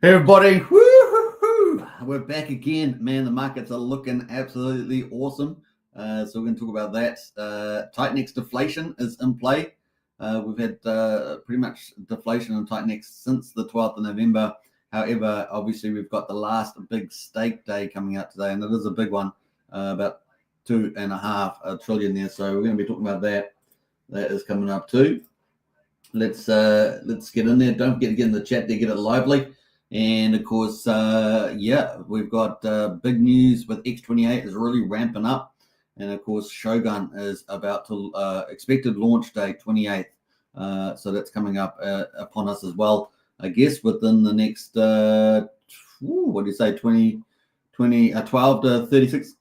Hey everybody, woo-hoo-hoo. We're back again. Man, the markets are looking absolutely awesome. So we're going to talk about that. TitanX deflation is in play. We've had pretty much deflation on TitanX since the 12th of November. However, obviously we've got the last big stake day coming out today, and it is a big one, about $2.5 trillion there. So we're going to be talking about that. That is coming up too. Let's get in there. Don't forget to get in the chat there, get it lively. And of course, we've got big news with X28 is really ramping up. And of course, Shogun is about to expected launch day 28th. So that's coming up upon us as well. I guess within the next, 12 to 36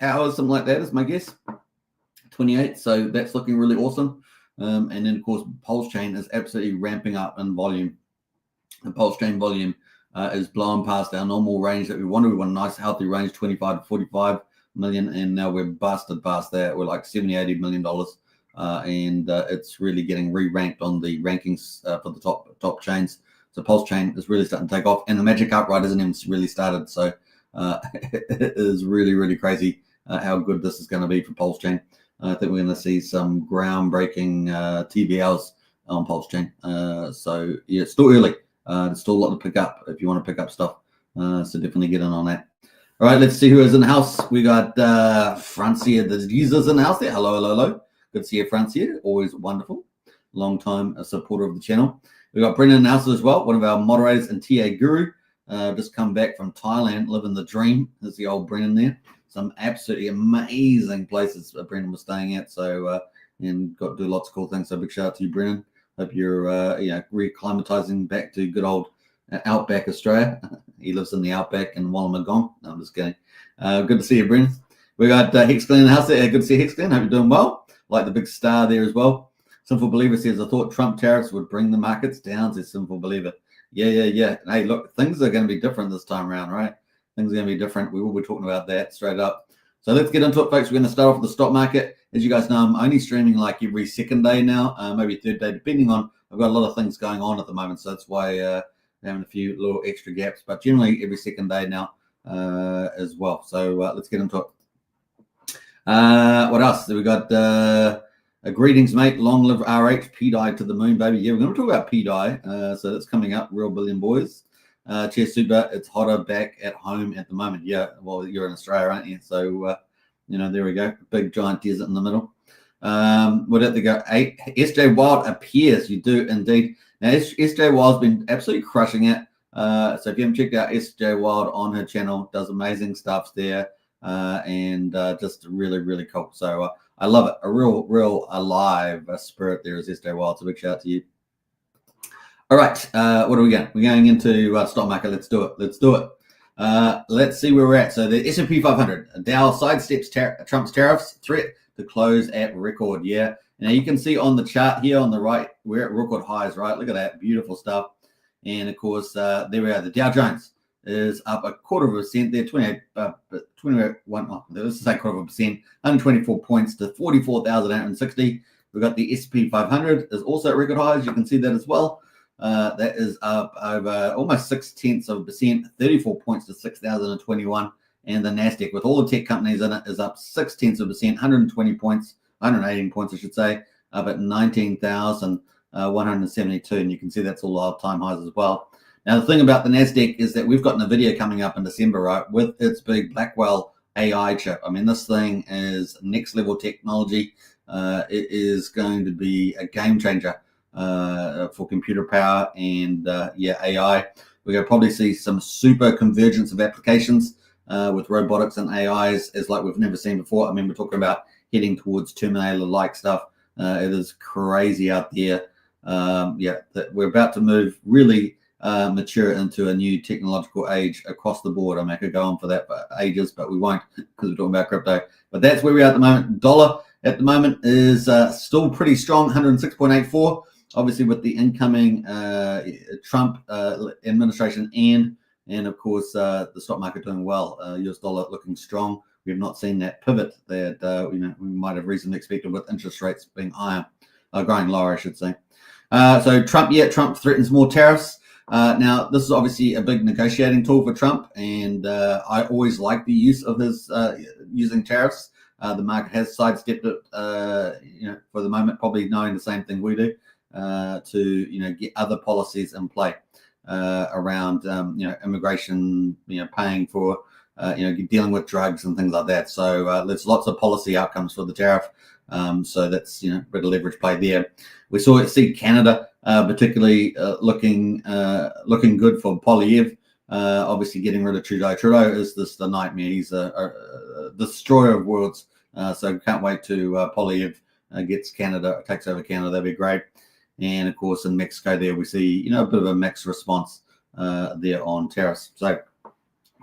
hours, something like that is my guess. 28. So that's looking really awesome. And then of course, Pulsechain is absolutely ramping up in volume. The Pulsechain volume is blowing past our normal range that we wanted. We want a nice healthy range, 25 to 45 million, and now we're busted past that. We're like $70-80 million, and it's really getting re-ranked on the rankings for the top chains. So Pulsechain is really starting to take off, and the Magic Outright isn't even really started. So it is really crazy how good this is going to be for Pulsechain. I think we're going to see some groundbreaking TVLs on Pulsechain. So yeah, it's still early. There's still a lot to pick up if you want to pick up stuff. So definitely get in on that. All right, let's see who is in the house. We got Francia, the users in the house there. Hello. Good to see you, Francia. Always wonderful. Long time a supporter of the channel. We got Brendan in the house as well, one of our moderators and TA guru. Just come back from Thailand, living the dream. There's the old Brendan there. Some absolutely amazing places Brendan was staying at. So and got to do lots of cool things. So big shout out to you, Brendan. Hope you're reacclimatizing back to good old Outback Australia. He lives in the Outback in Wollongong. No, I'm just kidding. Good to see you, Brendan. We got Hexclan in the house there. Good to see you, Hexclan. Hope you're doing well. Like the big star there as well. Sinful Believer says, I thought Trump tariffs would bring the markets down, says Sinful Believer. Yeah. Hey, look, things are going to be different this time around, right? Things are going to be different. We will be talking about that straight up. So let's get into it, folks. We're going to start off with the stock market. As you guys know, I'm only streaming like every second day now, maybe third day, depending on. I've got a lot of things going on at the moment, so that's why I'm having a few little extra gaps. But generally every second day now as well. So let's get into it. What else? We got greetings, mate. Long live RH. PDI to the moon, baby. Yeah, we're going to talk about PDI. So that's coming up. Real billion boys. Cheers, Super. It's hotter back at home at the moment. Yeah, well, you're in Australia, aren't you? So, there we go. Big giant desert in the middle. What did they go? SJ Wild appears. You do indeed. Now, SJ Wild's been absolutely crushing it. So if you haven't checked out SJ Wild on her channel, does amazing stuff there. And just really cool. So I love it. A real alive spirit there is SJ Wild. So big shout out to you. All right, what are we going? We're going into stock market. Let's do it. Let's see where we're at. So the S&P 500, Dow sidesteps Trump's tariffs threat to close at record. Yeah. Now you can see on the chart here on the right, we're at record highs, right? Look at that, beautiful stuff. And of course, there we are. The Dow Jones is up 0.25% there, let's say 0.25%, 124 points to 44,860. We've got the S&P 500 is also at record highs. You can see that as well. That is up over almost 0.6%, 34 points to 6,021. And the NASDAQ, with all the tech companies in it, is up 0.6%, 120 points, 118 points, I should say, up at 19,172. And you can see that's all all-time highs as well. Now, the thing about the NASDAQ is that we've got NVIDIA coming up in December, right, with its big Blackwell AI chip. I mean, this thing is next-level technology. It is going to be a game changer for computer power and AI. We're going to probably see some super convergence of applications with robotics and AIs as like we've never seen before. I mean, we're talking about heading towards Terminator-like stuff. It is crazy out there. That we're about to move really mature into a new technological age across the board. I mean, I could go on for that for ages, but we won't because we're talking about crypto. But that's where we are at the moment. Dollar at the moment is still pretty strong, 106.84. Obviously, with the incoming Trump administration and of course the stock market doing well, US dollar looking strong. We have not seen that pivot that we might have reasonably expected with interest rates being higher, growing lower, I should say. So Trump threatens more tariffs. Now, this is obviously a big negotiating tool for Trump, and I always like the use of his using tariffs. The market has sidestepped it, for the moment, probably knowing the same thing we do, to get other policies in play around immigration, paying for dealing with drugs and things like that. So there's lots of policy outcomes for the tariff. So that's a bit of leverage play there. We see Canada particularly looking good for Polyev. Obviously, getting rid of Trudeau. Trudeau is the nightmare. He's a destroyer of worlds. So can't wait to Polyev takes over Canada. That'd be great. And of course, in Mexico, there we see a bit of a mixed response there on tariffs. So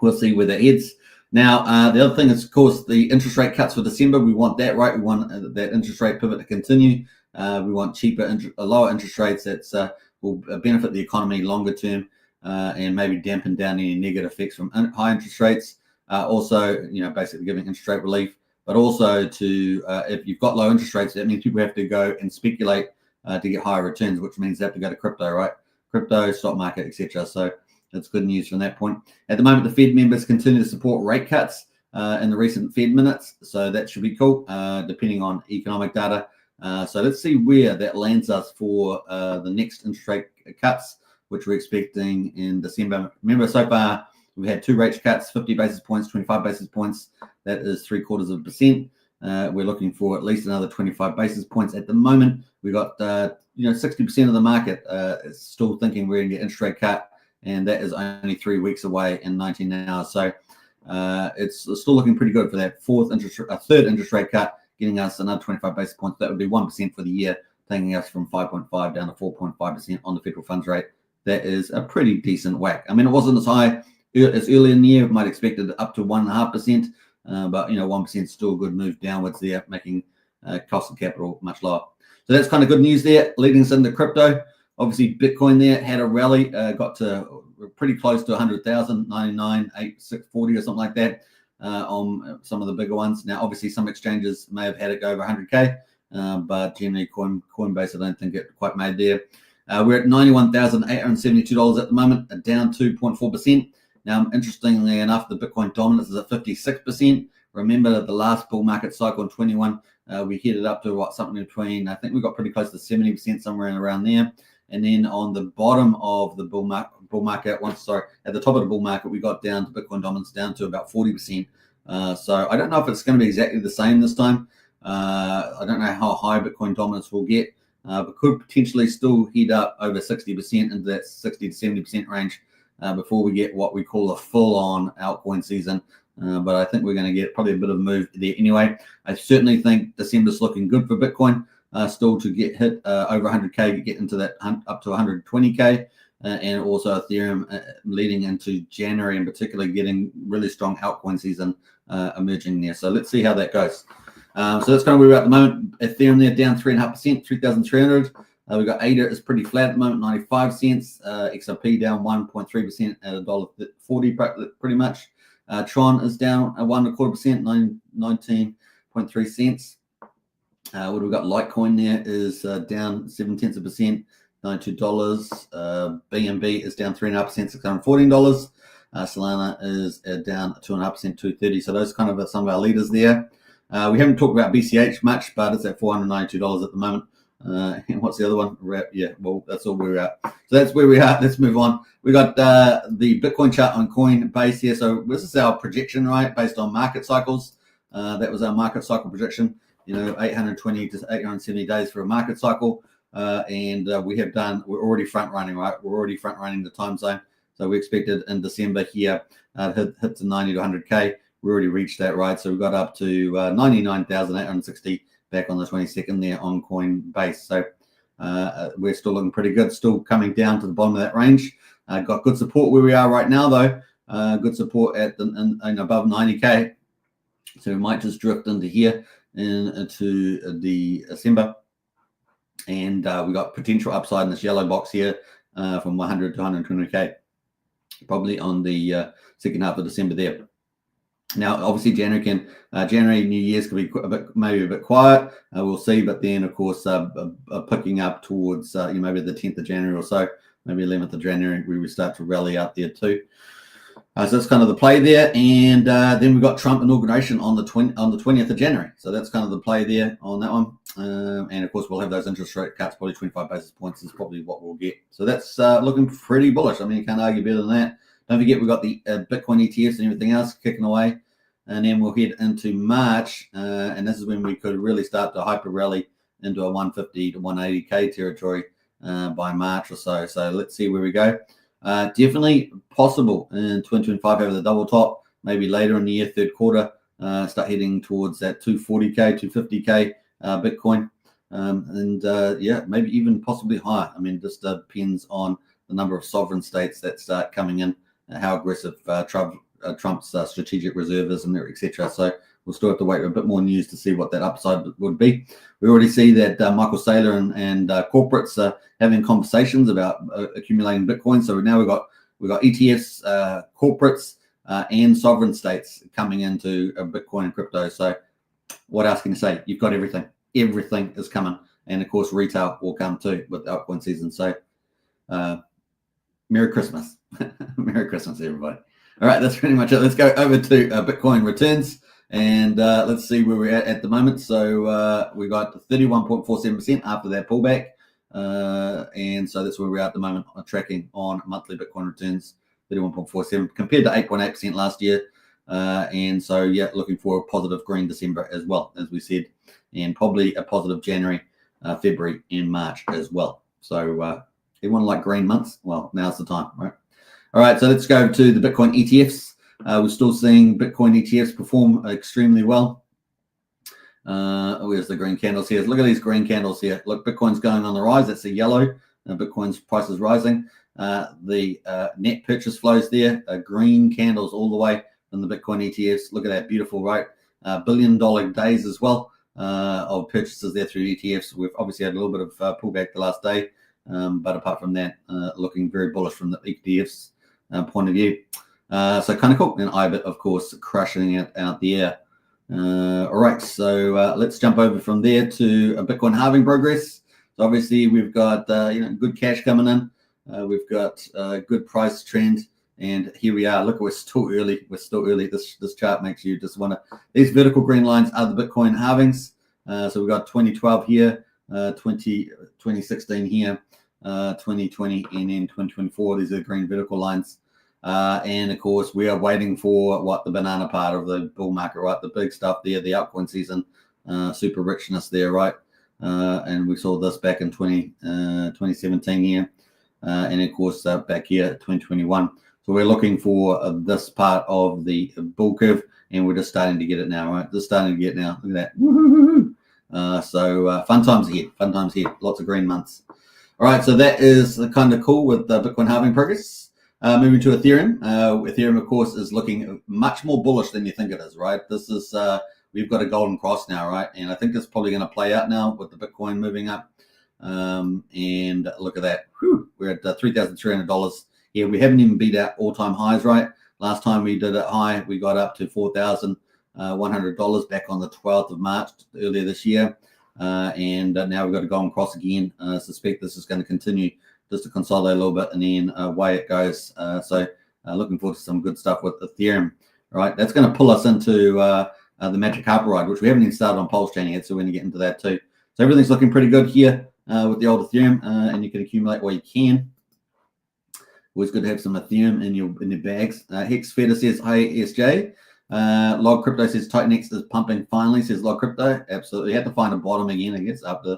we'll see where that heads. Now, the other thing is, of course, the interest rate cuts for December. We want that, right? We want that interest rate pivot to continue. We want lower interest rates that will benefit the economy longer term and maybe dampen down any negative effects from high interest rates. Also, basically giving interest rate relief, but also if you've got low interest rates, that means people have to go and speculate to get higher returns, which means they have to go to crypto, right? Crypto, stock market, etc. So that's good news from that point. At the moment, the Fed members continue to support rate cuts in the recent Fed minutes, so that should be cool, depending on economic data. So let's see where that lands us for the next interest rate cuts, which we're expecting in December. Remember, so far we've had 2 rate cuts, 50 basis points, 25 basis points. That is 0.75%. We're looking for at least another 25 basis points. At the moment, we got 60% of the market is still thinking we're going to get interest rate cut, and that is only 3 weeks away in 19 hours. So it's still looking pretty good for that third interest rate cut, getting us another 25 basis points. That would be 1% for the year, taking us from 5.5 down to 4.5% on the federal funds rate. That is a pretty decent whack. I mean, it wasn't as high as early in the year. We might expect it up to 1.5%, but 1% is still a good move downwards there, making cost of capital much lower. So that's kind of good news there, leading us into crypto. Obviously, Bitcoin there had a rally, got to pretty close to 100,000, 99,840 or something like that on some of the bigger ones. Now, obviously, some exchanges may have had it go over 100K, but generally, Coinbase, I don't think it quite made there. We're at $91,872 at the moment, down 2.4%. Now, interestingly enough, the Bitcoin dominance is at 56%. Remember that the last bull market cycle in 21, we headed up to something between, I think we got pretty close to 70%, somewhere around there. And then on the bottom of the bull market, at the top of the bull market, we got down to Bitcoin dominance down to about 40%. So I don't know if it's going to be exactly the same this time. I don't know how high Bitcoin dominance will get, but could potentially still head up over 60% into that 60 to 70% range before we get what we call a full-on altcoin season. But I think we're going to get probably a bit of a move there anyway. I certainly think December's looking good for Bitcoin, still to get hit over 100K, get into that up to 120K, and also Ethereum leading into January in particular, getting really strong altcoin season emerging there. So let's see how that goes. So that's kind of where we're at the moment. Ethereum there down 3.5%, 3,300. We've got ADA is pretty flat at the moment, 95 cents. XRP down 1.3% at $1.40 pretty much. Tron is down 1.25%, 19.3 cents. What have we got? Litecoin there is down 0.7%, $92. BNB is down 3.5%, $614. Solana is down 2.5%, $230. So those kind of some of our leaders there. We haven't talked about BCH much, but it's at $492 at the moment. And what's the other one? Well, that's all we're at. So that's where we are. Let's move on. We got the Bitcoin chart on Coinbase here. So this is our projection, right, based on market cycles. That was our market cycle projection. 820 to 870 days for a market cycle, and we're already front running, right? We're already front running the time zone. So we expected in December here hit to 90 to 100K. We already reached that, right? So we got up to 99,860 back on the 22nd there on Coinbase. So we're still looking pretty good, still coming down to the bottom of that range. Got good support where we are right now, though. Good support at above 90K. So we might just drift into here into the December. And we got potential upside in this yellow box here from 100 to 120K, probably on the second half of December there. Now, obviously, January, New Year's could be maybe a bit quiet. We'll see, but then, of course, picking up towards maybe the 10th of January or so, maybe 11th of January, we start to rally out there too. So that's kind of the play there, and then we've got Trump inauguration on the 20th of January. So that's kind of the play there on that one. And of course, we'll have those interest rate cuts. Probably 25 basis points is probably what we'll get. So that's looking pretty bullish. I mean, you can't argue better than that. Don't forget, we've got the Bitcoin ETFs and everything else kicking away, and then we'll head into March, and this is when we could really start to hyper rally into a 150 to 180k territory by March or so. So let's see where we go. Definitely possible in 2025 over the double top, maybe later in the year, third quarter, start heading towards that 240k, 250k Bitcoin, yeah, maybe even possibly higher. I mean, this depends on the number of sovereign states that start coming in, how aggressive Trump's strategic reserve is, and etc. So we'll still have to wait for a bit more news to see what that upside would be. We already see that Michael Saylor and corporates are having conversations about accumulating Bitcoin. So now we've got ETFs, corporates, and sovereign states coming into Bitcoin and crypto. So what else can you say? You've got everything. Everything is coming, and of course retail will come too with the altcoin season. So Merry Christmas. Merry Christmas, everybody. All right, that's pretty much it. Let's go over to Bitcoin returns. And let's see where we're at the moment. So we got 31.47% after that pullback. And so that's where we're at the moment, tracking on monthly Bitcoin returns, 31.47 compared to 8.8% last year. And so, yeah, looking for a positive green December as well, as we said, and probably a positive January, February, and March as well. So everyone like green months? Well, now's the time, right? All right, so let's go to the Bitcoin ETFs. We're still seeing Bitcoin ETFs perform extremely well. Where's the green candles here? Look at these green candles here. Look, Bitcoin's going on the rise. That's a yellow. Bitcoin's price is rising. The net purchase flows there, green candles all the way from the Bitcoin ETFs. Look at that, beautiful, right? $1 billion days as well of purchases there through ETFs. We've obviously had a little bit of pullback the last day, but apart from that, looking very bullish from the ETFs point of view. So kind of cool. And IBIT, of course, crushing it out there. All right, so let's jump over from there to a Bitcoin halving progress. So obviously we've got good cash coming in. We've got good price trend, and here we are. Look, we're still early. We're still early. This chart makes you just want to. These vertical green lines are the Bitcoin halvings. So we've got 2012 here, 2016 here, 2020, and then 2024. These are the green vertical lines. And of course, we are waiting for the banana part of the bull market, right? The big stuff there, the altcoin season, super richness there, right? And we saw this back in 2017 here, and of course back here 2021. So we're looking for this part of the bull curve, and we're just starting to get it now, right? Just starting to get it now. Look at that. Woo-hoo-hoo. So fun times ahead. Fun times ahead. Lots of green months. All right, so that is kind of cool with Bitcoin halving progress. Moving to Ethereum. Ethereum, of course, is looking much more bullish than you think it is, right? This is, we've got a golden cross now, right? And I think it's probably going to play out now with the Bitcoin moving up. And look at that. Whew, we're at $3,300 here. We haven't even beat out all-time highs, right? Last time we did it high, we got up to $4,100 back on the 12th of March earlier this year. And now we've got a golden cross again. I suspect this is going to continue just to consolidate a little bit, and then away it goes. So looking forward to some good stuff with Ethereum, right? That's going to pull us into the Magic Carpet ride, which we haven't even started on Pulsechain yet, so we're going to get into that too. So everything's looking pretty good here with the old Ethereum, and you can accumulate what you can. Always good to have some Ethereum in your bags. Hex Feder says, hi, SJ. Log Crypto says, TitanX is pumping finally, says Log Crypto. Absolutely. Had to find a bottom again, I guess, after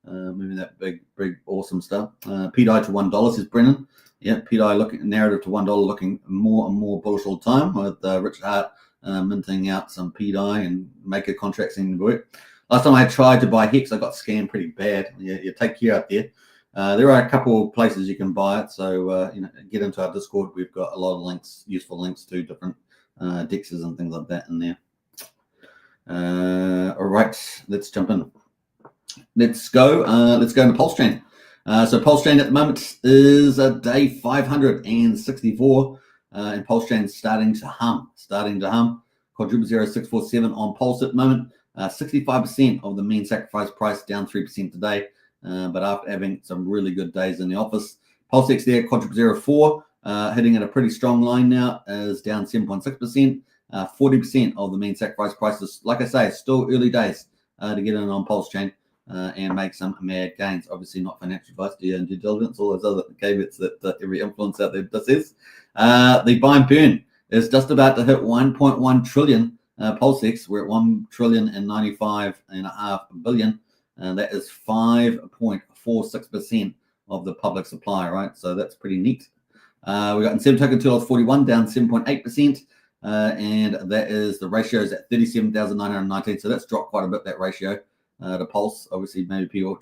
moving that big, awesome stuff. PDI to $1, says Brennan. Yeah, PDI looking narrative to $1, looking more and more bullish all the time with Richard Hart minting out some PDI and maker contracts in work. Last time I tried to buy Hex, I got scammed pretty bad. You take care out there. There are a couple of places you can buy it, so get into our Discord. We've got a lot of links, useful links to different dexes and things like that in there. All right, let's jump in. Let's go into Pulsechain. So Pulsechain at the moment is day 564, and Pulsechain starting to hum. Quadruple 0647 on Pulse at the moment. 65% of the mean sacrifice price, down 3% today. But after having some really good days in the office, Pulsex there, quadruple 04, hitting at a pretty strong line now, is down 7.6%. 40% of the mean sacrifice prices. Like I say, it's still early days to get in on Pulsechain and make some mad gains. Obviously, not financial advice, due diligence, all those other caveats that every influencer out there does is. The buy and burn is just about to hit 1.1 trillion. Pulsex, we're at 1,095.5 billion, and that is 5.46% of the public supply, right? So that's pretty neat. We got incentive token $2.41, down 7.8%. And that is the ratio is at 37,919. So that's dropped quite a bit, that ratio to Pulse. Obviously, maybe people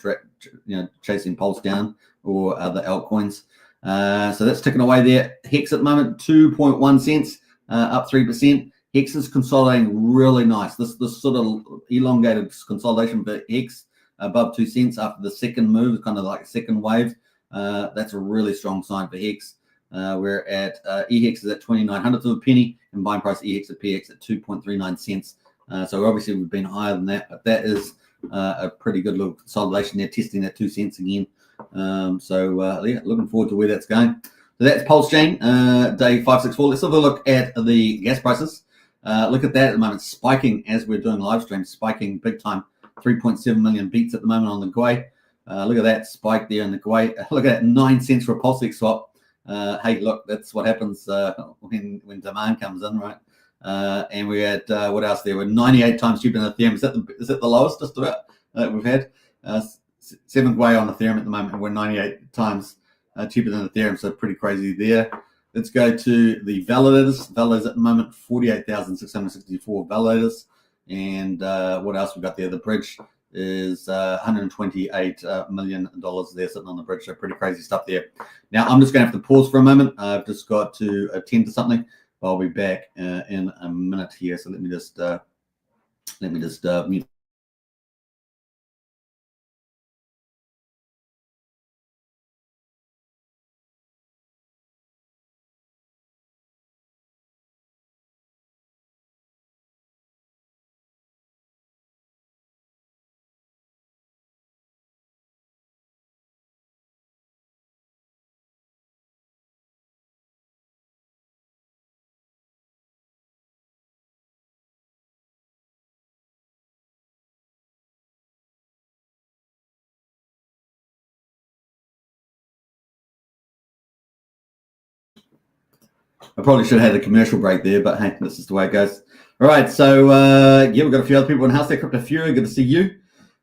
chasing Pulse down or other altcoins. So that's ticking away there. Hex at the moment, 2.1 cents, up 3%. Hex is consolidating really nice. This sort of elongated consolidation for Hex above 2 cents after the second move, kind of like a second wave. That's a really strong sign for Hex. We're at EHEX is at 29/100 of a penny, and buying price EHEX at PX at 2.39 cents. So obviously we've been higher than that, but that is a pretty good little consolidation there, testing that 2 cents again. Yeah, looking forward to where that's going. So that's Pulsechain, day 564. Let's have a look at the gas prices. Look at that at the moment, spiking as we're doing live stream, spiking big time. 3.7 million beats at the moment on the Gwei. Look at that spike there in the Gwei. Look at that, 9 cents for a Pulsex swap. Hey, look, that's what happens when demand comes in, right? And we had what else there? We're 98 times cheaper than Ethereum. Is that the lowest just about we've had? 7th way on Ethereum at the moment. We're 98 times cheaper than Ethereum, so pretty crazy there. Let's go to the validators. Validators at the moment, 48,664 validators. And what else we got there? The bridge is $128 million there sitting on the bridge. So pretty crazy stuff there. Now I'm just going to have to pause for a moment. I've just got to attend to something. I'll be back in a minute here. So let me just mute. I probably should have had a commercial break there, but hey, this is the way it goes. All right, so yeah, we've got a few other people in the house there. Crypto Fury, good to see you.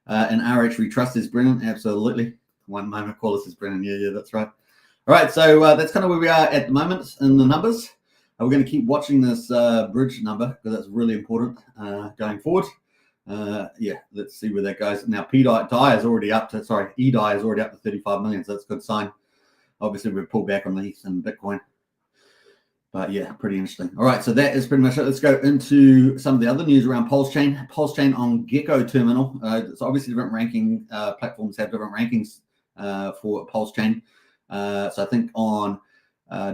And RH We Trust is Brennan, absolutely. One moment, call us is Brennan. Yeah, that's right. All right, so that's kind of where we are at the moment in the numbers. We're going to keep watching this bridge number because that's really important going forward. Yeah, let's see where that goes. Now, EDI is already up to 35 million, so that's a good sign. Obviously, we've pulled back on the ETH and Bitcoin. But yeah, pretty interesting. All right, so that is pretty much it. Let's go into some of the other news around Pulsechain. Pulsechain on Gecko Terminal. So obviously different ranking platforms have different rankings for Pulsechain. So I think on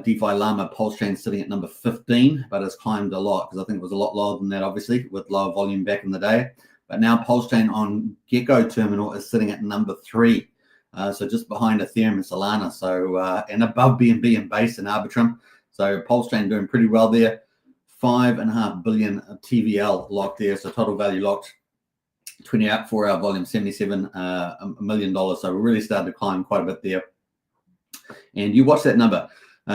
DeFi Llama, Pulsechain sitting at number 15, but it's climbed a lot because I think it was a lot lower than that, obviously, with lower volume back in the day. But now Pulsechain on Gecko Terminal is sitting at number 3. So just behind Ethereum and Solana. So and above BNB and Base and Arbitrum. So Pulsechain doing pretty well there. 5.5 billion TVL locked there. So total value locked. 24-hour volume, $77 million. So we really started to climb quite a bit there. And you watch that number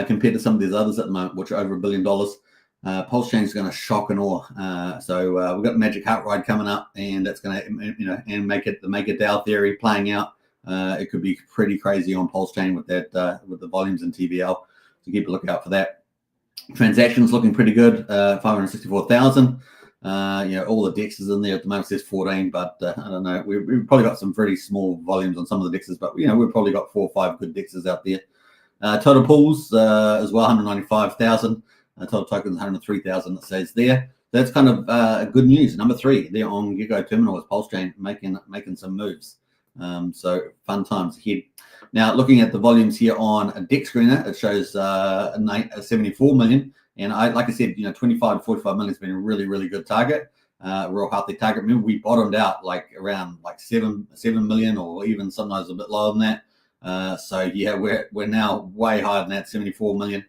compared to some of these others at the moment, which are over $1 billion. Pulsechain is going to shock and awe. So we've got Magic Heart Ride coming up, and that's going to, and make it the DAO theory playing out. It could be pretty crazy on Pulsechain with that, with the volumes in TVL. So keep a lookout for that. Transactions looking pretty good. 564,000. All the dexes in there at the moment says 14, but I don't know. We've probably got some pretty small volumes on some of the dexes, but we've probably got 4 or 5 good dexes out there. Total pools as well, 195,000. Total tokens, 103,000. It says there. That's kind of good news. Number 3 there on Gecko Terminal is Pulsechain making some moves. So fun times ahead. Now, looking at the volumes here on a DEX screener, it shows 74 million. And like I said, 25 to 45 million has been a really, really good target, real healthy target. Remember, we bottomed out like around 7 million, or even sometimes a bit lower than that. So yeah, we're now way higher than that, 74 million.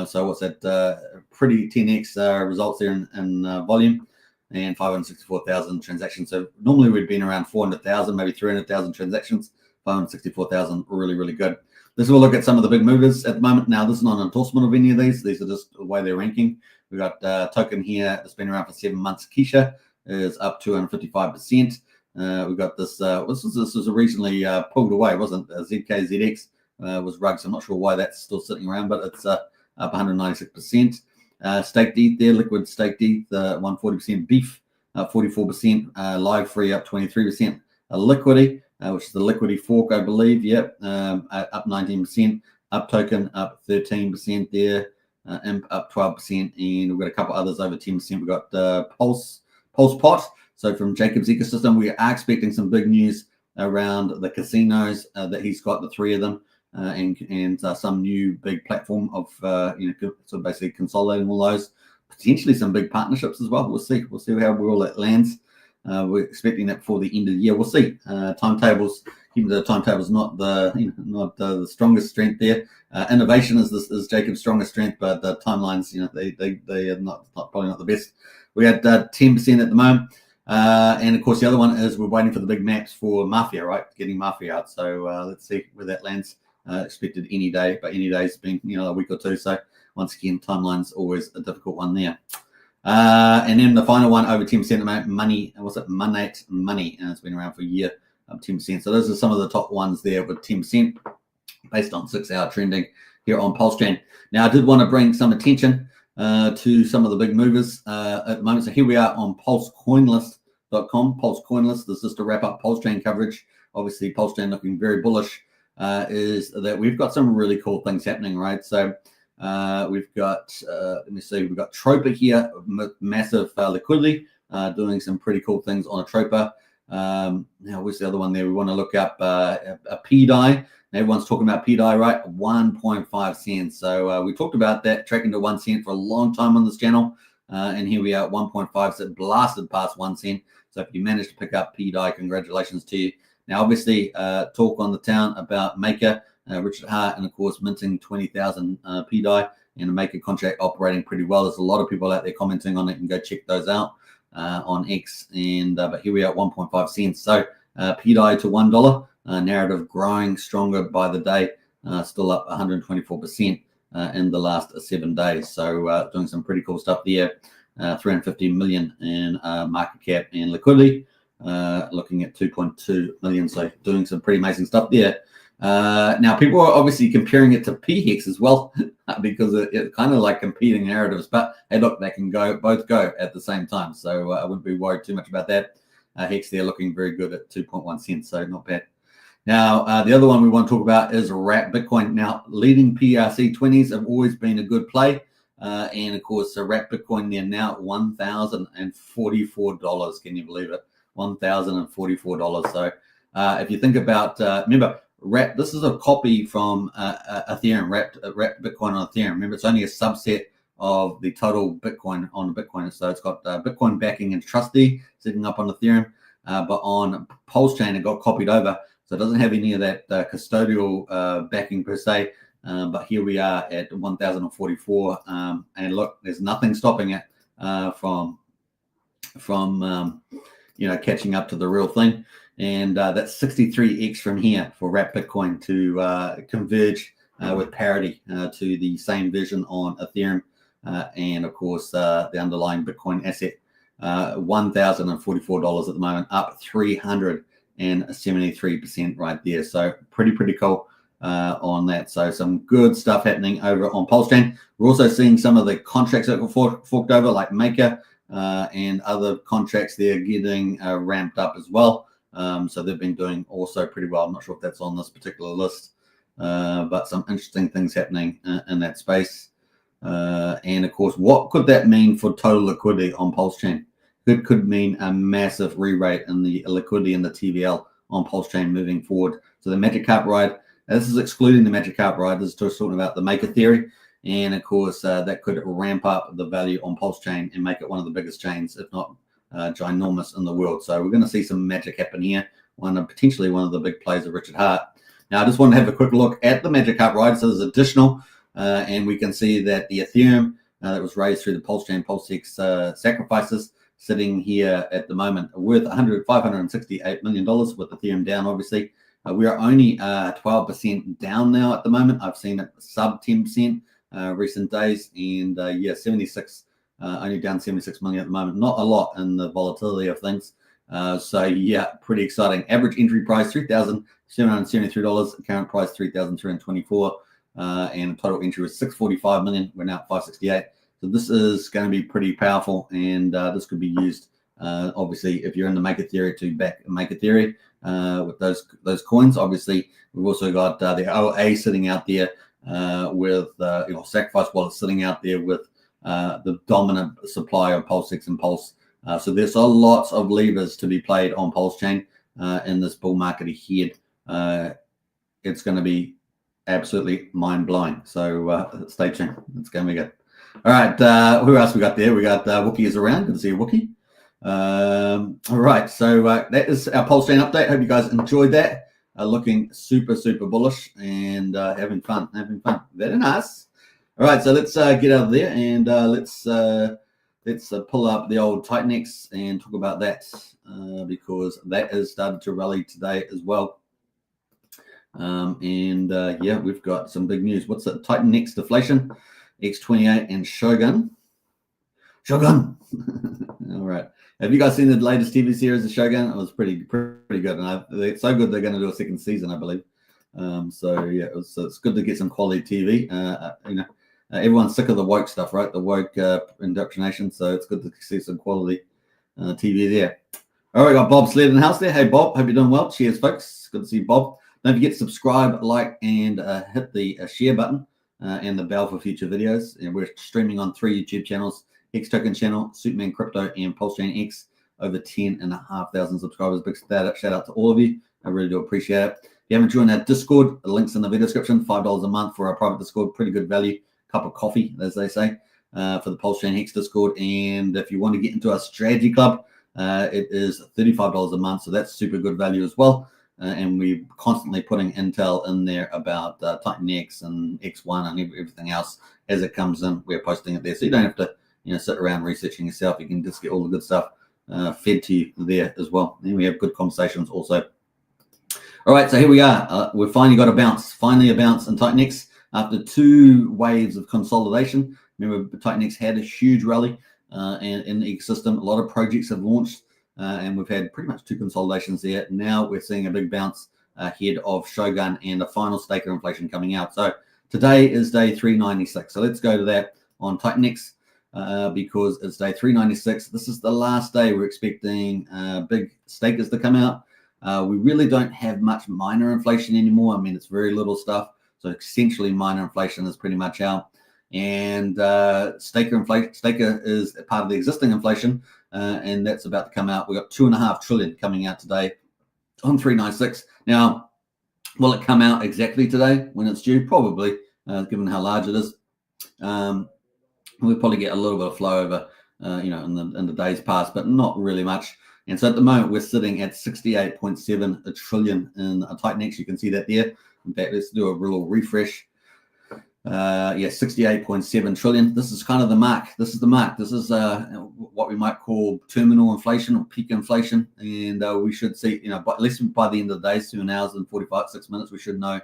So what's that? Pretty 10x results there in volume, and 564,000 transactions. So normally we'd been around 400,000, maybe 300,000 transactions. 564,000, really good. Let's have a look at some of the big movers at the moment. Now, this is not an endorsement of any of these. These are just the way they're ranking. We've got token here that's been around for 7 months. Keisha is up 255%. We've got this. This was recently pulled away, wasn't it? ZKZX was rugged. So I'm not sure why that's still sitting around, but it's up 196%. Staked ETH there, liquid staked ETH, 140%. Beef up 44%. Live free up 23%. Liquidity, which is the liquidity fork, I believe. Yep, up 19%. Up token up 13% there. Imp up 12%, and we've got a couple others over 10%. We've got Pulse Pot. So from Jacob's ecosystem, we are expecting some big news around the casinos that he's got, the 3 of them, and some new big platform of so basically consolidating all those. Potentially some big partnerships as well. We'll see how well that lands. We're expecting that before the end of the year. We'll see. Timetables, even though the timetables not the strongest strength there. Innovation is Jacob's strongest strength, but the timelines, they are probably not the best. We had 10% at the moment, and of course the other one is we're waiting for the big maps for Mafia, right? Getting Mafia out. So let's see where that lands. Expected any day, but any day's been a week or two. So once again, timeline's always a difficult one there. And then the final one over 10% money. What's it? Monate Money, and it's been around for a year, up 10%. So those are some of the top ones there with 10% based on 6-hour trending here on Pulsechain. Now, I did want to bring some attention to some of the big movers at the moment. So here we are on pulsecoinlist.com. Pulse Coinlist. This is just to wrap up Pulsechain coverage. Obviously, Pulsechain looking very bullish. Is that we've got some really cool things happening, right? So we've got, let me see, we've got Tropa here, massive liquidity, doing some pretty cool things on a Tropa. Now, where's the other one there? We want to look up a PDI. Everyone's talking about PDI, right? 1.5 cents. So we talked about that tracking to 1 cent for a long time on this channel. And here we are at 1.5, so it blasted past 1 cent. So if you managed to pick up PDI, congratulations to you. Now, obviously, talk on the town about Maker, Richard Hart, and of course, minting 20,000 PDI and a Maker contract operating pretty well. There's a lot of people out there commenting on it. You can go check those out on X. And but here we are at 1.5 cents. So PDI to $1. Narrative growing stronger by the day, still up 124% in the last 7 days. So doing some pretty cool stuff there. 350 million in market cap and liquidity. Looking at 2.2 million, so doing some pretty amazing stuff there. Now, people are obviously comparing it to PHEX as well, because it's kind of like competing narratives. But hey, look, they can both go at the same time, so I wouldn't be worried too much about that. Hex there looking very good at 2.1 cents, so not bad. Now, the other one we want to talk about is Wrap Bitcoin. Now, leading PRC20s have always been a good play. And of course, Wrap Bitcoin there now at $1,044. Can you believe it? $1,044. So if you think about, remember, Wrap, this is a copy from Ethereum, Wrapped Bitcoin on Ethereum. Remember, it's only a subset of the total Bitcoin on Bitcoin. So it's got Bitcoin backing and trustee sitting up on Ethereum, but on Pulsechain it got copied over. So it doesn't have any of that custodial backing per se. But here we are at 1,044, and look, there's nothing stopping it from catching up to the real thing. And that's 63x from here for Wrap Bitcoin to converge with parity to the same vision on Ethereum, and of course the underlying Bitcoin asset. $1,044 at the moment, up 373% right there. So pretty cool on that. So some good stuff happening over on Pulsechain. We're also seeing some of the contracts that were forked over, like Maker and other contracts. They're getting ramped up as well. So they've been doing also pretty well. I'm not sure if that's on this particular list, but some interesting things happening in that space. And of course, what could that mean for total liquidity on Pulsechain? It could mean a massive re-rate in the liquidity in the TVL on Pulsechain moving forward. So the Magic Carp ride, this is excluding the Magic Carp ride. This is just talking about the Maker theory. And of course, that could ramp up the value on Pulsechain and make it one of the biggest chains, if not ginormous in the world. So we're going to see some magic happen here. Potentially one of the big plays of Richard Hart. Now, I just want to have a quick look at the Magic Carp ride. So there's additional, and we can see that the Ethereum that was raised through the Pulsechain, Pulsechain sacrifices sitting here at the moment worth $568 million with Ethereum down, obviously. We are only 12% down now at the moment. I've seen it sub 10% recent days, and yeah, 76, only down 76 million at the moment. Not a lot in the volatility of things. So yeah, pretty exciting. Average entry price $3,773. Current price $3,324, and total entry was 645 million. We're now at 568. So this is going to be pretty powerful, and this could be used, obviously, if you're in the Maker Theory to back Maker Theory with those coins. Obviously, we've also got the OA sitting out there with Sacrifice Wallet sitting out there with the dominant supply of Pulse X and Pulse. So there's a lot of levers to be played on Pulsechain in this bull market ahead. It's going to be absolutely mind-blowing. So stay tuned. It's going to be good. All right, who else we got there? We got Wookie is around. Good to see you, Wookie. All right, so that is our Pulsechain update. Hope you guys enjoyed that. Looking super bullish and having fun. Very nice. All right, so let's get out of there and let's pull up the old TitanX and talk about that because that has started to rally today as well. Yeah, we've got some big news. What's it? TitanX Deflation, X28, and Shogun. All right. Have you guys seen the latest TV series of Shogun? It was pretty good, and it's so good they're going to do a second season, I believe. So yeah, it's good to get some quality TV. Everyone's sick of the woke stuff, right? The woke indoctrination. So it's good to see some quality TV there. All right, we got Bob Sled in the house there. Hey, Bob. Hope you're doing well. Cheers, folks. Good to see you, Bob. Don't forget to subscribe, like, and hit the share button and the bell for future videos. And we're streaming on 3 YouTube channels: X Token channel, Superman Crypto, and Pulsechain X. Over 10,500 subscribers. Big shout out to all of you. I really do appreciate it. If you haven't joined our Discord, the link's in the video description. $5 a month for our private Discord. Pretty good value. Cup of coffee, as they say, for the Pulsechain Hex Discord. And if you want to get into our strategy club, it is $35 a month. So that's super good value as well. And we're constantly putting intel in there about TitanX and X1 and everything else as it comes in. We're posting it there, so you don't have to sit around researching yourself. You can just get all the good stuff fed to you there as well. And we have good conversations also. All right, so here we are. We've finally got a bounce. Finally a bounce in TitanX after 2 waves of consolidation. Remember, TitanX had a huge rally and in the ecosystem. A lot of projects have launched. And we've had pretty much 2 consolidations there. Now we're seeing a big bounce ahead of Shogun and the final staker inflation coming out. So today is day 396. So let's go to that on TitanX because it's day 396. This is the last day we're expecting big stakers to come out. We really don't have much minor inflation anymore. I mean, it's very little stuff. So essentially minor inflation is pretty much out. And staker is a part of the existing inflation. And that's about to come out. We got 2.5 trillion coming out today on 396. Now, will it come out exactly today when it's due? Probably, given how large it is. We'll probably get a little bit of flow over, in the days past, but not really much. And so at the moment, we're sitting at 68.7 trillion in a TitanX. You can see that there. In fact, let's do a little refresh. 68.7 trillion. This is kind of the mark. This is the mark. This is what we might call terminal inflation or peak inflation, and we should see, at least by the end of the day, 2 hours and 6 minutes, we should know,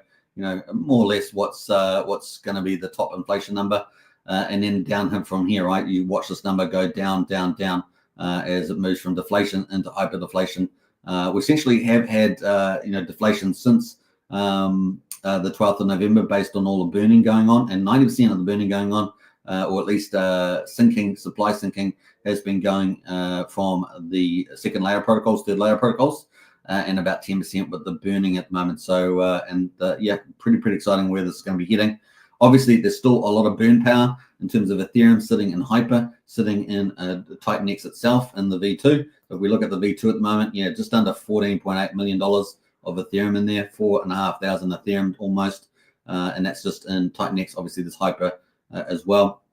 more or less what's going to be the top inflation number, and then down from here, right? You watch this number go down as it moves from deflation into hyperdeflation. We essentially have had deflation since the 12th of November based on all the burning going on, and 90% of the burning going on, or at least supply sinking has been going from the second layer protocols, third layer protocols, and about 10% with the burning at the moment. So, pretty exciting where this is going to be heading. Obviously, there's still a lot of burn power in terms of Ethereum sitting in Hyper, sitting in TitanX itself in the V2. If we look at the V2 at the moment, just under $14.8 million of Ethereum in there, 4,500 Ethereum almost, and that's just in TitanX. Obviously, there's Hyper as well.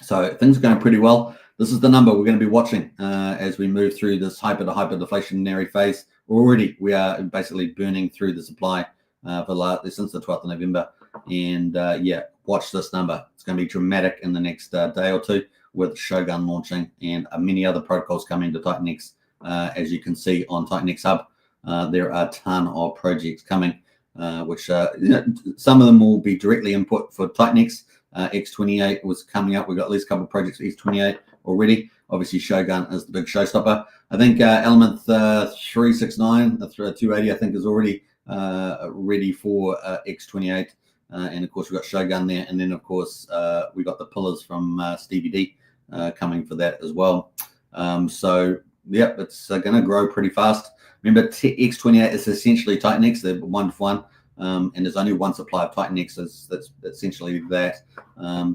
So things are going pretty well. This is the number we're going to be watching as we move through this hyper to hyper deflationary phase. We are basically burning through the supply since the 12th of November. And yeah, watch this number. It's going to be dramatic in the next day or two with Shogun launching and many other protocols coming to TitanX. As you can see on TitanX Hub, there are a ton of projects coming, which some of them will be directly input for TitanX. X28 was coming up. We've got at least a couple of projects for X28 already. Obviously, Shogun is the big showstopper. I think Element 369, 280, I think, is already ready for X28. And of course, we've got Shogun there. And then, of course, we got the pillars from Stevie D coming for that as well. So, yeah, it's going to grow pretty fast. Remember, X28 is essentially TitanX. They're 1-for-1. And there's only one supply of TitanX. That's essentially that.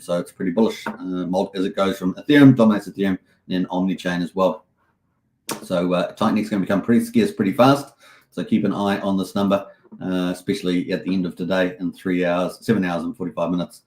So it's pretty bullish as it goes from Ethereum, dominates Ethereum, and then Omnichain as well. So TitanX is going to become pretty scarce pretty fast. So keep an eye on this number, especially at the end of today in 7 hours and 45 minutes.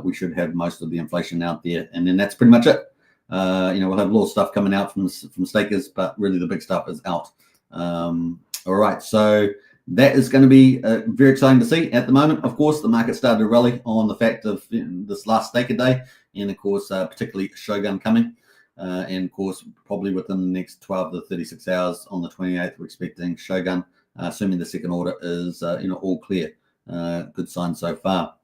We should have most of the inflation out there. And then that's pretty much it. We'll have a lot of stuff coming out from stakers, but really the big stuff is out. All right, so that is going to be very exciting to see. At the moment, of course, the market started to rally on the fact of this last staker day, and of course, particularly Shogun coming. And of course, probably within the next 12 to 36 hours on the 28th, we're expecting Shogun, assuming the second order is all clear. Good sign so far.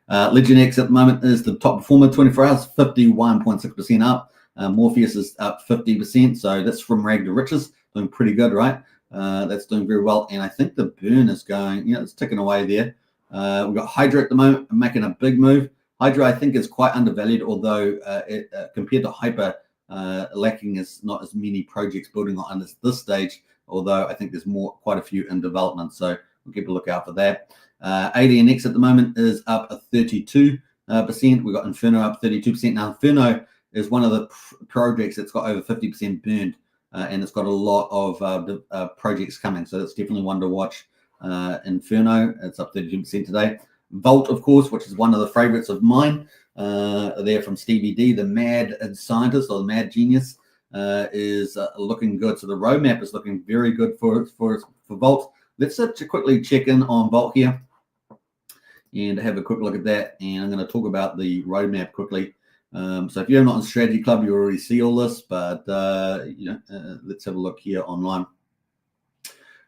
Legend X at the moment is the top performer, 24 hours, 51.6% up. Morpheus is up 50%, so that's from rag to riches, doing pretty good, right? That's doing very well, and I think the burn is going, it's ticking away there. We've got Hydra at the moment making a big move. Hydra, I think, is quite undervalued, although compared to Hyper, lacking is not as many projects building on this stage, although I think there's quite a few in development, so we'll keep a lookout for that. ADNX at the moment is up 32%. We've got Inferno up 32%. Now, Inferno is one of the projects that's got over 50% burned. And it's got a lot of projects coming, so that's definitely one to watch. Inferno, it's up 32% today. Volt, of course, which is one of the favorites of mine, there from Stevie D, the mad scientist or the mad genius, is looking good. So the roadmap is looking very good for Volt. Let's quickly check in on Volt here and have a quick look at that. And I'm going to talk about the roadmap quickly. So if you're not in Strategy Club, you already see all this, but let's have a look here online.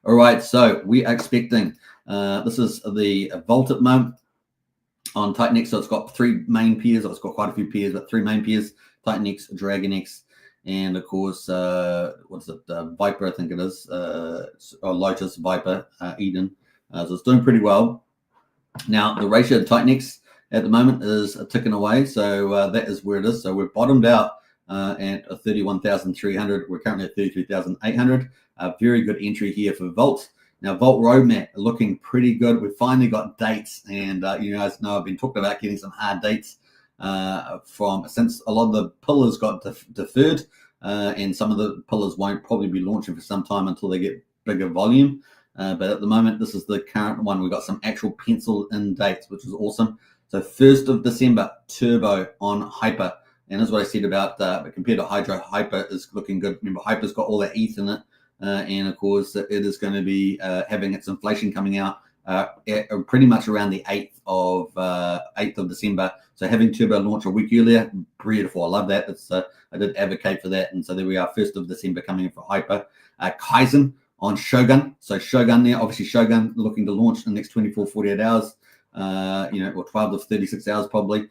All right, so we are expecting, this is the Volt at the moment on TitanX. So it's got three main peers. It's got quite a few peers, but three main peers: TitanX, DragonX, and of course, Viper, I think it is, or Lotus, Viper, Eden. So it's doing pretty well. Now, the ratio of TitanX at the moment is ticking away, so that is where it is. So we've bottomed out at 31,300. We're currently at 33,800. A very good entry here for Volt. Now, Volt roadmap looking pretty good. We've finally got dates, and you guys know I've been talking about getting some hard dates since a lot of the pillars got deferred, and some of the pillars won't probably be launching for some time until they get bigger volume. But at the moment, this is the current one. We've got some actual penciled-in dates, which is awesome. So 1st of December, Turbo on Hyper. And that's what I said about compared to Hydra, Hyper is looking good. Remember, Hyper's got all that ETH in it. And of course, it is going to be having its inflation coming out pretty much around the 8th of December. So having Turbo launch a week earlier, beautiful. I love that. I did advocate for that. And so there we are, 1st of December coming in for Hyper. Kaizen on Shogun. So Shogun there, obviously Shogun looking to launch in the next 24, 48 hours. Or 12 to 36 hours probably.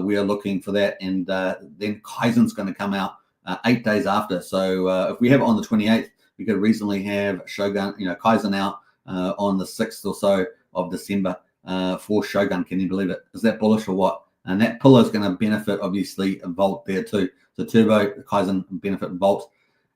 We are looking for that, and then Kaizen's going to come out 8 days after. So if we have it on the 28th, we could reasonably have Shogun, Kaizen out on the 6th or so of December for Shogun. Can you believe it? Is that bullish or what? And that pillar is going to benefit obviously Volt there too. So Turbo, Kaizen benefit Volt.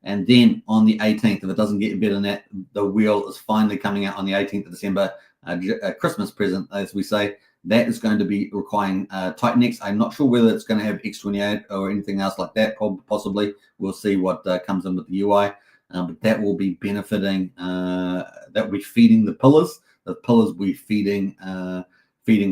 And then on the 18th, if it doesn't get better than that, the wheel is finally coming out on the 18th of December. A Christmas present, as we say, that is going to be requiring TitanX. I'm not sure whether it's going to have X28 or anything else like that. Possibly, we'll see what comes in with the UI. But that will be benefiting. That will be feeding the pillars. The pillars will be feeding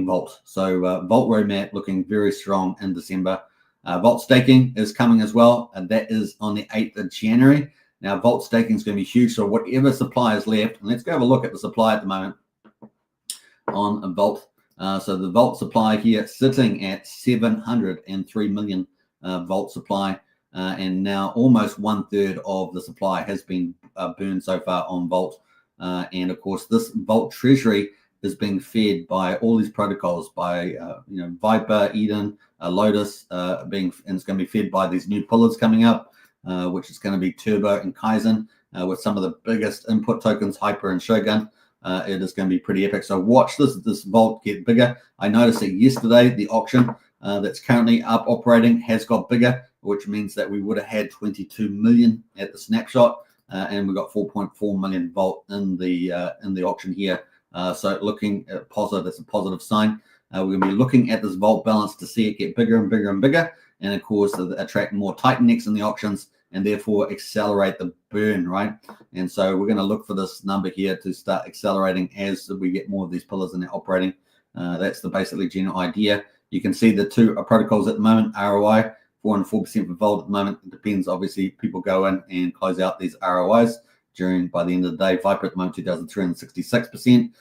Volt. So Volt roadmap looking very strong in December. Volt staking is coming as well, and that is on the 8th of January. Now, Volt staking is going to be huge. So whatever supply is left, and let's go have a look at the supply at the moment. on Vault. So the Vault supply here sitting at 703 million Vault supply, and now almost 1/3 of the supply has been burned so far on Vault. And of course, this Vault treasury is being fed by all these protocols, by Viper, Eden, Lotus, and it's going to be fed by these new pillars coming up, which is going to be Turbo and Kaizen, with some of the biggest input tokens, Hyper and Shogun. It is going to be pretty epic. So watch this Vault get bigger. I noticed that yesterday the auction that's currently up operating has got bigger, which means that we would have had 22 million at the snapshot, and we got 4.4 million Vault in the auction here. So looking positive, that's a positive sign. We're going to be looking at this Vault balance to see it get bigger and bigger and bigger, and of course attract more TitanX in the auctions, and therefore accelerate the burn, right? And so we're going to look for this number here to start accelerating as we get more of these pillars in there operating. That's the basically general idea. You can see the two protocols at the moment, ROI, 404% for Vault at the moment. It depends, obviously, people go in and close out these ROIs by the end of the day. Viper at the moment, 2,366%,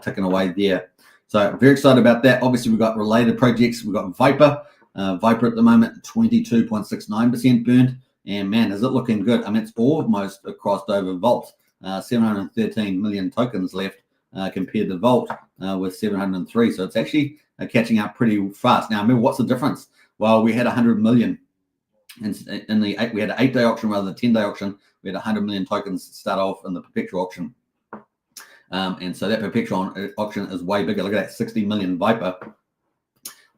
ticking away there. So very excited about that. Obviously, we've got related projects. We've got Viper. Viper at the moment, 22.69% burned. And man, is it looking good? I mean, it's almost crossed over Vault. 713 million tokens left compared to Vault with 703. So it's actually catching up pretty fast. Now, remember, what's the difference? Well, we had 100 million we had an 8-day auction rather than a 10-day auction. We had 100 million tokens start off in the perpetual auction. And so that perpetual auction is way bigger. Look at that, 60 million Viper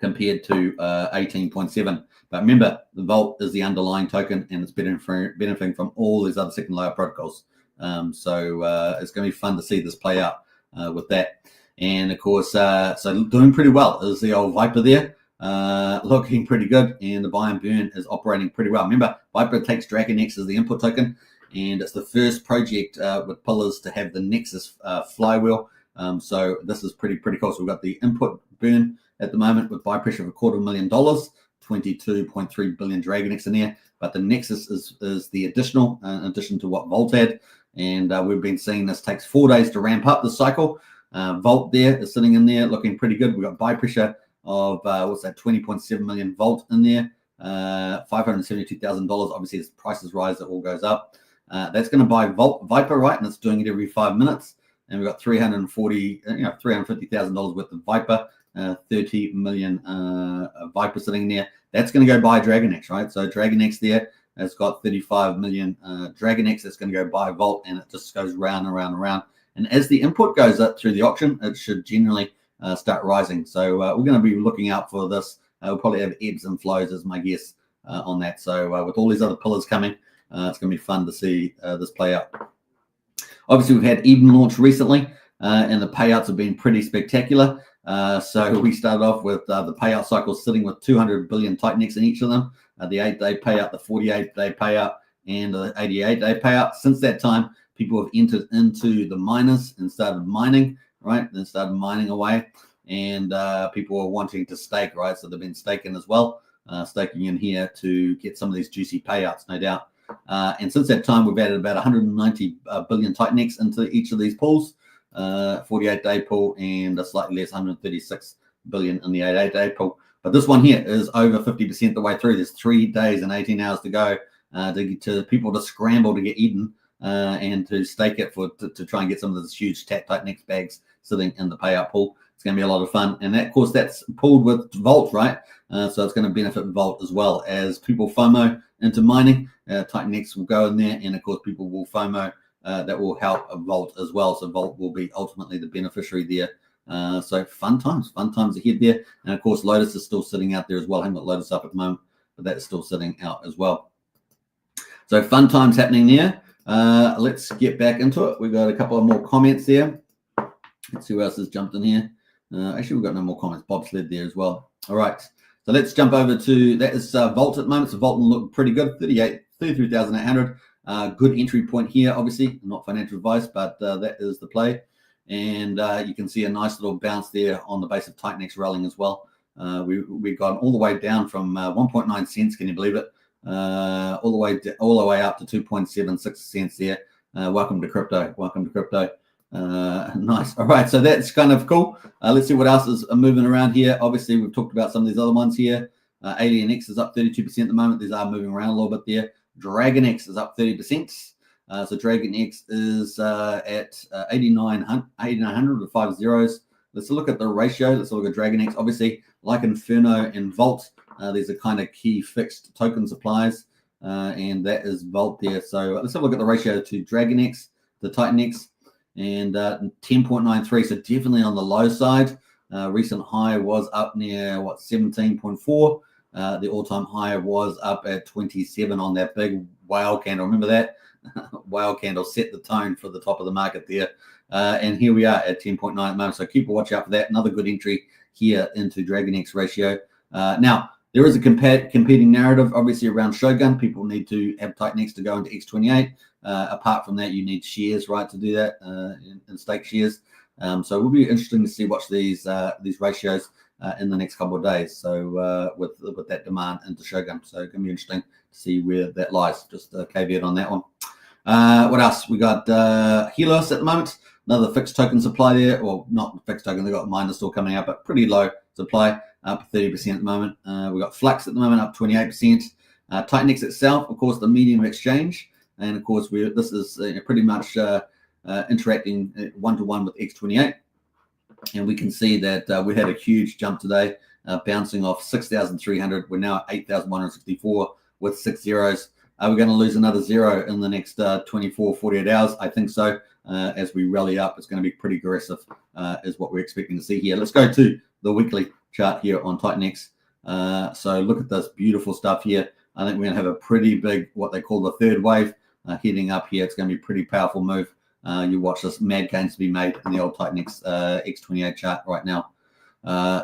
compared to 18.7. But remember, the Vault is the underlying token, and it's benefiting from all these other second layer protocols. So it's going to be fun to see this play out with that. And of course, so doing pretty well is the old Viper there, looking pretty good, and the buy and burn is operating pretty well. Remember, Viper takes DragonX as the input token, and it's the first project with pillars to have the Nexus flywheel. So this is pretty cool. So we've got the input burn at the moment with buy pressure of $250,000, 22.3 billion DragonX in there. But the Nexus is the additional, in addition to what Vault had. And we've been seeing this takes 4 days to ramp up the cycle. Vault there is sitting in there looking pretty good. We've got buy pressure of, 20.7 million Vault in there. $572,000. Obviously, as prices rise, it all goes up. That's going to buy Viper, right? And it's doing it every 5 minutes. And we've got $350,000 worth of Viper, 30 million Viper sitting there. That's going to go buy DragonX, right? So DragonX there has got 35 million DragonX. That's going to go buy Vault, and it just goes round and round and round. And as the input goes up through the auction, it should generally start rising. So we're going to be looking out for this. We'll probably have ebbs and flows as my guess on that. So with all these other pillars coming, it's going to be fun to see this play out. Obviously, we've had Eden launch recently, and the payouts have been pretty spectacular. So we started off with the payout cycle sitting with 200 billion TitanX in each of them, the 8-day payout, the 48-day payout, and the 88-day payout. Since that time, people have entered into the miners and started mining, right? Then started mining away, and people are wanting to stake, right? So they've been staking as well, staking in here to get some of these juicy payouts, no doubt. And since that time, we've added about 190 billion TitanX into each of these pools, 48-day pool, and a slightly less, 136 billion in the 88-day pool. But this one here is over 50% the way through. There's 3 days and 18 hours to go to people to scramble to get Eden and to stake it to try and get some of those huge TitanX bags sitting in the payout pool. It's going to be a lot of fun. And that, of course, that's pooled with Vault, right? So it's going to benefit Vault as well. As people FOMO into mining, TitanX will go in there, and of course people will FOMO. That will help Vault as well. So Vault will be ultimately the beneficiary there. So fun times ahead there. And of course, Lotus is still sitting out there as well. I haven't got Lotus up at the moment, but that's still sitting out as well. So fun times happening there. Let's get back into it. We've got a couple of more comments there. Let's see who else has jumped in here. Actually, we've got no more comments. Bob Sled there as well. All right. So let's jump over to, that is Vault at the moment. So Vault will look pretty good, 33,800. Good entry point here, obviously, not financial advice, but that is the play. And you can see a nice little bounce there on the base of TitanX rallying as well. We've gone all the way down from 1.9 cents, can you believe it? All the way up to 2.76 cents there. Welcome to crypto. Nice. All right, so that's kind of cool. Let's see what else is moving around here. Obviously, we've talked about some of these other ones here. Alien X is up 32% at the moment. These are moving around a little bit there. Dragon X is up 30%. So Dragon X is at 8,900 with 5 zeros. Let's look at the ratio. Let's look at Dragon X. Obviously, like Inferno and Vault, these are kind of key fixed token supplies, and that is Vault there. So let's have a look at the ratio to Dragon X, to TitanX, and 10.93. So definitely on the low side. Recent high was up near 17.4. The all-time high was up at 27 on that big whale candle. Remember that? Whale candle set the tone for the top of the market there. And here we are at 10.9 at the moment. So keep a watch out for that. Another good entry here into Dragon X ratio. Now, there is a competing narrative, obviously, around Shogun. People need to have TitanX to go into X28. Apart from that, you need shares, right, to do that, and stake shares. So it will be interesting to watch these ratios in the next couple of days. So with that demand into Shogun, so it's going to be interesting to see where that lies. Just a caveat on that one. What else? We got Helios at the moment. Another fixed token supply there. Well, not fixed token. They've got miners still coming out, but pretty low supply, up 30% at the moment. We've got Flux at the moment, up 28%. TitanX itself, of course, the medium of exchange. And, of course, this is pretty much interacting one-to-one with X28. And we can see that we had a huge jump today, bouncing off 6,300. We're now at 8,164 with 6 zeros. Are we going to lose another zero in the next 24, 48 hours? I think so. As we rally up, it's going to be pretty aggressive, is what we're expecting to see here. Let's go to the weekly chart here on TitanX. So look at this beautiful stuff here. I think we're going to have a pretty big, what they call the third wave, heading up here. It's going to be a pretty powerful move. You watch this mad gains to be made in the old TitanX X28 chart right now.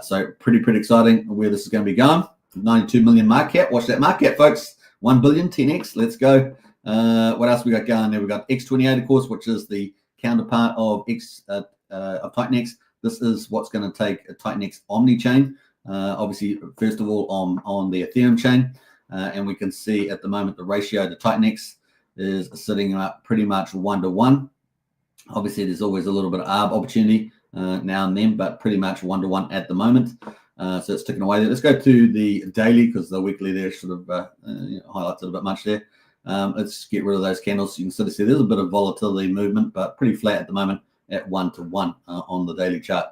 So pretty exciting where this is going to be going. 92 million market cap. Watch that market cap, folks. 1 billion, 10x. Let's go. What else we got going there? We got X28, of course, which is the counterpart of TitanX. This is what's going to take a TitanX Omni chain. Obviously, first of all, on the Ethereum chain. And we can see at the moment the ratio to TitanX is sitting up pretty much 1-to-1. Obviously, there's always a little bit of arb opportunity now and then, but pretty much 1-to-1 at the moment. So it's ticking away there. Let's go to the daily, because the weekly there sort of highlights it a bit much there. Let's get rid of those candles. You can sort of see there's a bit of volatility movement, but pretty flat at the moment at 1-to-1 on the daily chart.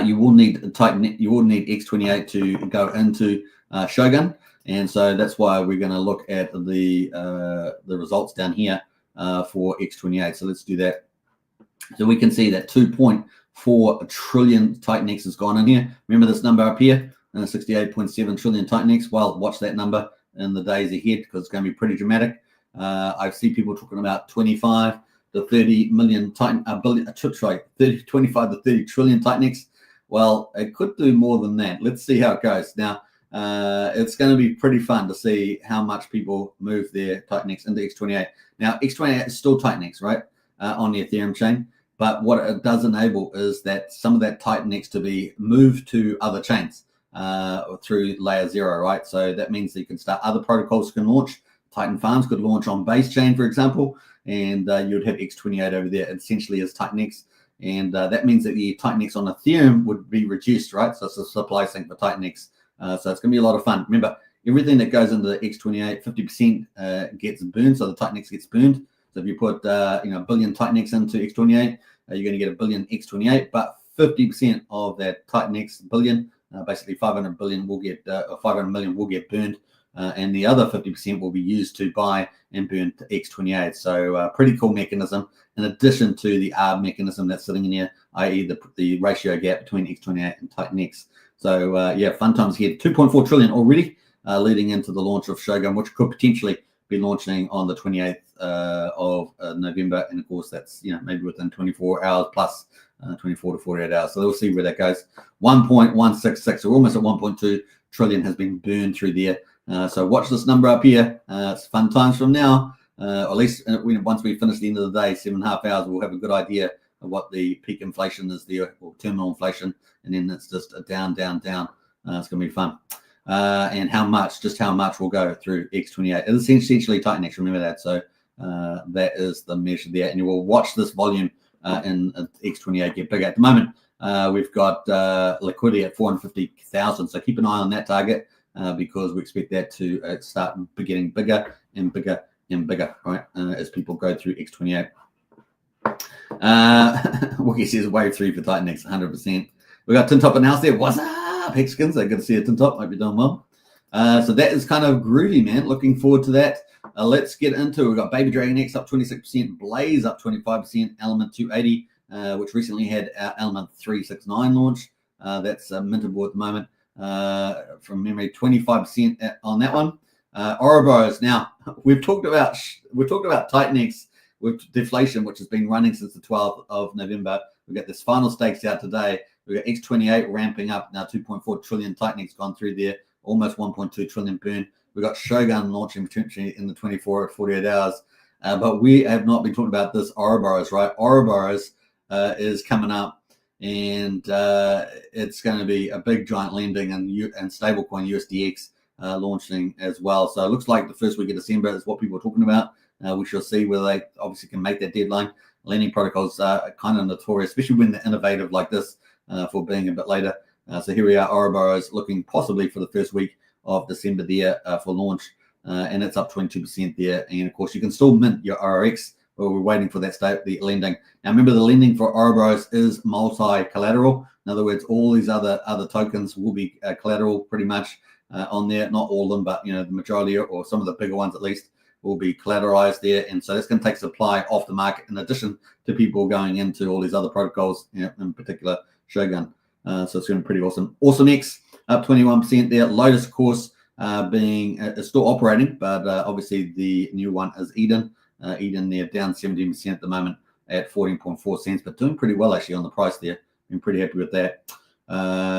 You will need X28 to go into Shogun, and so that's why we're going to look at the results down here for X28. So let's do that. So we can see that 2.4 trillion TitanX has gone in here. Remember this number up here, 68.7 trillion TitanX. Well, watch that number in the days ahead, because it's going to be pretty dramatic. I see people talking about 25 to 30 million 25 to 30 trillion TitanX. Well, it could do more than that. Let's see how it goes. Now, it's going to be pretty fun to see how much people move their TitanX into X28. Now, X28 is still TitanX, right, on the Ethereum chain. But what it does enable is that some of that TitanX to be moved to other chains through layer 0, right? So that means that you can start, other protocols can launch. Titan Farms could launch on base chain, for example, and you'd have X28 over there essentially as TitanX. And that means that the TitanX on Ethereum would be reduced, right? So it's a supply sink for TitanX. So it's going to be a lot of fun. Remember, everything that goes into the X28, 50% gets burned, so the TitanX gets burned. So if you put a billion TitanX into X28, you're going to get a billion X28, but 50% of that TitanX billion, basically 500 billion, will get 500 million will get burned, and the other 50% will be used to buy and burn to X28. So pretty cool mechanism, in addition to the ARB mechanism that's sitting in here, i.e. the ratio gap between X28 and TitanX. So yeah, fun times here. 2.4 trillion already, leading into the launch of Shogun, which could potentially be launching on the 28th of November, and of course that's maybe within 24 hours plus 24 to 48 hours. So we'll see where that goes. 1.166, so we're almost at 1.2 trillion has been burned through there. So watch this number up here. It's fun times from now. At least once we finish the end of the day, 7.5 hours, we'll have a good idea of what the peak inflation is there, or terminal inflation, and then it's just a down. It's going to be fun. And how much will go through X28. It's essentially TitanX, remember that. So that is the measure there. And you will watch this volume in X28 get bigger. At the moment, we've got liquidity at 450,000. So keep an eye on that target because we expect that to start getting bigger and bigger and bigger, right? As people go through X28. Wookie says wave 3 for TitanX, 100%. We got Tin Top in house there. What's up, Hexkins? Good to see you, Tin Top. Hope you're doing well. So that is kind of groovy, man. Looking forward to that. Let's get into it. We've got Baby Dragon X up 26%, Blaze up 25%, Element 280, which recently had our Element 369 launch. That's mintable at the moment. From memory, 25% on that one. Ouroboros. Now we've talked about TitanX with deflation, which has been running since the 12th of November. We've got this final stakes out today. We've got X28 ramping up now, 2.4 trillion. TitanX gone through there, almost 1.2 trillion burn. We've got Shogun launching potentially in the 24 or 48 hours. But we have not been talking about this Ouroboros, right? Ouroboros is coming up, and it's going to be a big giant lending and stablecoin USDX launching as well. So it looks like the first week of December is what people are talking about. We shall see whether they obviously can make that deadline. Lending protocols are kind of notorious, especially when they're innovative like this, for being a bit later. So here we are, Ouroboros looking possibly for the first week of December there for launch, and it's up 22% there. And of course, you can still mint your RRX, but we're waiting for that state, the lending. Now, remember, the lending for Ouroboros is multi-collateral. In other words, all these other tokens will be collateral pretty much on there. Not all of them, but the majority, or some of the bigger ones at least, will be collateralized there. And so that's going to take supply off the market, in addition to people going into all these other protocols, in particular Shogun. So it's going to be pretty awesome. Awesome X up 21% there. Lotus, of course, being still operating, but obviously the new one is Eden. Eden there down 17% at the moment at 14.4 cents, but doing pretty well actually on the price there. Been pretty happy with that.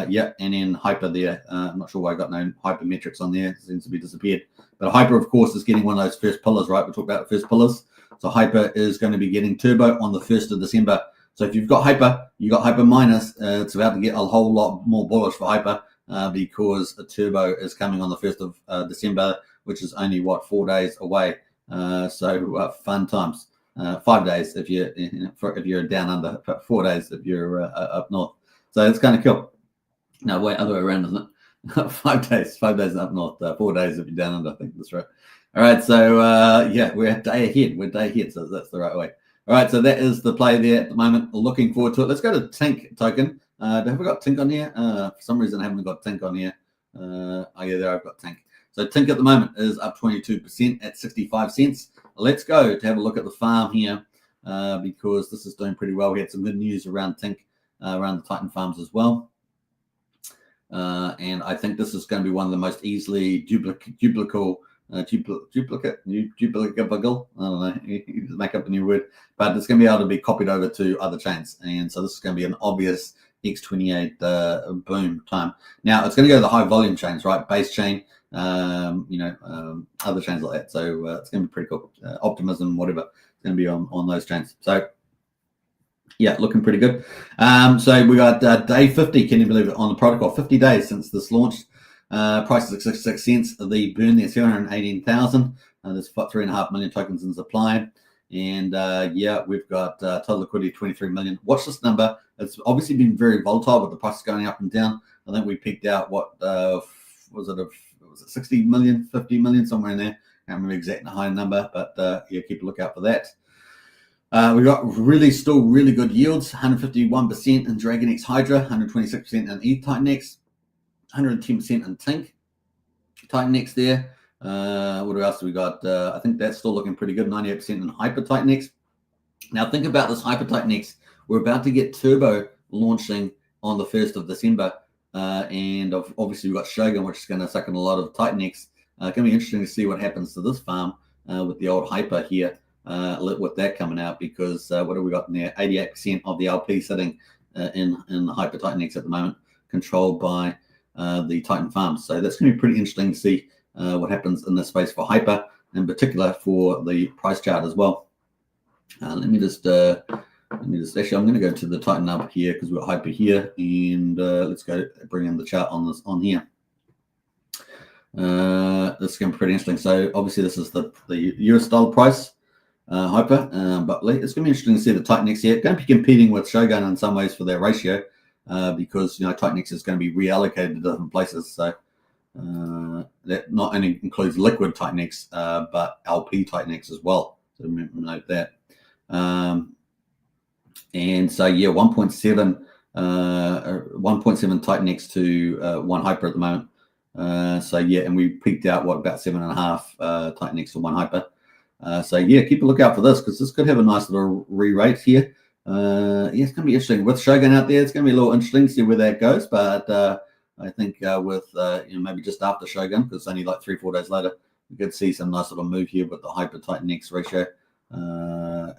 Yeah, and then Hyper there. I'm not sure why I got no Hyper metrics on there. It seems to be disappeared. But Hyper, of course, is getting one of those first pillars, right? We talked about the first pillars. So Hyper is going to be getting turbo on the 1st of December. So if you've got Hyper, you got Hyper minus. It's about to get a whole lot more bullish for Hyper because a turbo is coming on the 1st of December, which is only, 4 days away. So fun times. 5 days if you're down under, 4 days if you're up north. So it's kind of cool. No, wait, other way around, isn't it? 5 days up north, 4 days if you're down under. I think that's right. All right, so yeah, we're a day ahead. We're a day ahead, so that's the right way. All right, so that is the play there at the moment. Looking forward to it. Let's go to Tink token. Have we got Tink on here? For some reason, I haven't got Tink on here. Oh yeah, there I've got Tink. So Tink at the moment is up 22% at 65 cents. Let's go to have a look at the farm here because this is doing pretty well. We had some good news around Tink, around the Titan farms as well. And I think this is going to be one of the most easily duplicable. I don't know, you just make up a new word, but it's going to be able to be copied over to other chains. And so this is going to be an obvious X28 boom time. Now it's going to go to the high volume chains, right? Base chain, other chains like that. So it's going to be pretty cool. Optimism, whatever, it's going to be on those chains. So yeah, looking pretty good. So we got day 50, can you believe it, on the protocol? 50 days since this launched. Price is 66 cents. The burn there, 718,000. There's 3.5 million tokens in supply. And yeah, we've got total liquidity 23 million. Watch this number. It's obviously been very volatile with the prices going up and down. I think we peaked out, was it 60 million, 50 million, somewhere in there. I can't remember the exact high number, but yeah, keep a lookout for that. We got still really good yields, 151% in Dragon X Hydra, 126% in TitanX, 110% in Tink. TitanX there. What else do we got? I think that's still looking pretty good, 98% in Hyper TitanX. Now think about this Hyper TitanX. We're about to get Turbo launching on the 1st of December. And obviously we've got Shogun, which is going to suck in a lot of TitanX. It's going to be interesting to see what happens to this farm with the old Hyper here. With that coming out, because what have we got in there? 88% of the LP sitting in the Hyper TitanX at the moment, controlled by the Titan farms. So that's going to be pretty interesting to see what happens in this space for Hyper, in particular for the price chart as well. Let me just actually, I'm going to go to the Titan up here because we've got Hyper here, and let's go bring in the chart on here. This is going to be pretty interesting. So obviously this is the US dollar price. hyper. But it's going to be interesting to see the TitanX here. It's going to be competing with Shogun in some ways for their ratio, because TitanX is going to be reallocated to different places. So that not only includes liquid TitanX, but LP TitanX as well. So note that. And so 1.7 TitanX to 1 hyper at the moment. And we peaked out about 7.5 TitanX to 1 hyper. Keep a lookout for this, because this could have a nice little re-rate here. It's going to be interesting with Shogun out there. It's going to be a little interesting to see where that goes. But I think with maybe just after Shogun, because it's only like 3-4 days later, we could see some nice little move here with the hyper TitanX ratio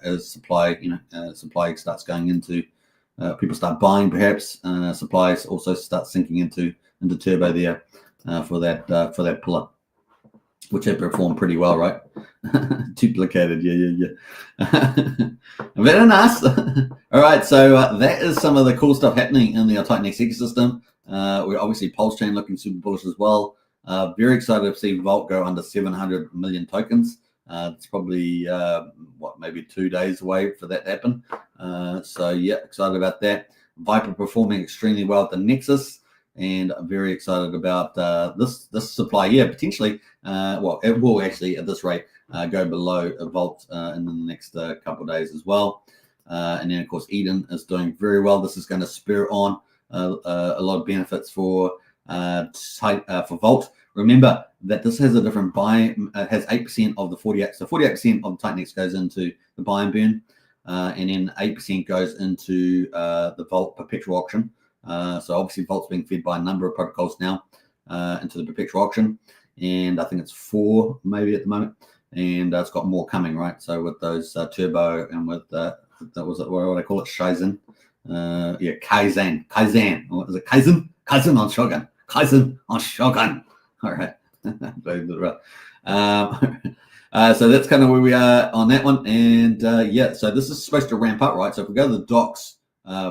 as supply starts going into people start buying, perhaps supplies also start sinking into turbo there for that pillar, which had performed pretty well, right? Duplicated, Very nice. All right, so that is some of the cool stuff happening in the TitanX ecosystem. We're obviously Pulsechain looking super bullish as well. Very excited to see Vault go under 700 million tokens. It's probably maybe 2 days away for that to happen. Excited about that. Viper performing extremely well at the Nexus, and I'm very excited about this supply. Potentially, it will actually at this rate go below a Vault in the next couple of days as well. And then of course Eden is doing very well. This is going to spur on a lot of benefits for Vault. Remember that this has a different buy. It has 8% of the 48. So 48% of the TitanX goes into the buy and burn, and then 8% goes into the Vault perpetual auction. So obviously Vault's being fed by a number of protocols now into the perpetual auction, and I think it's 4 maybe at the moment, and it's got more coming, right? So with those turbo and with that was it, what do I call it, Kaizen? Kaizen. What is it? Kaizen on Shogun. Kaizen on Shogun. All right. So that's kind of where we are on that one. And so this is supposed to ramp up, right? So if we go to the docs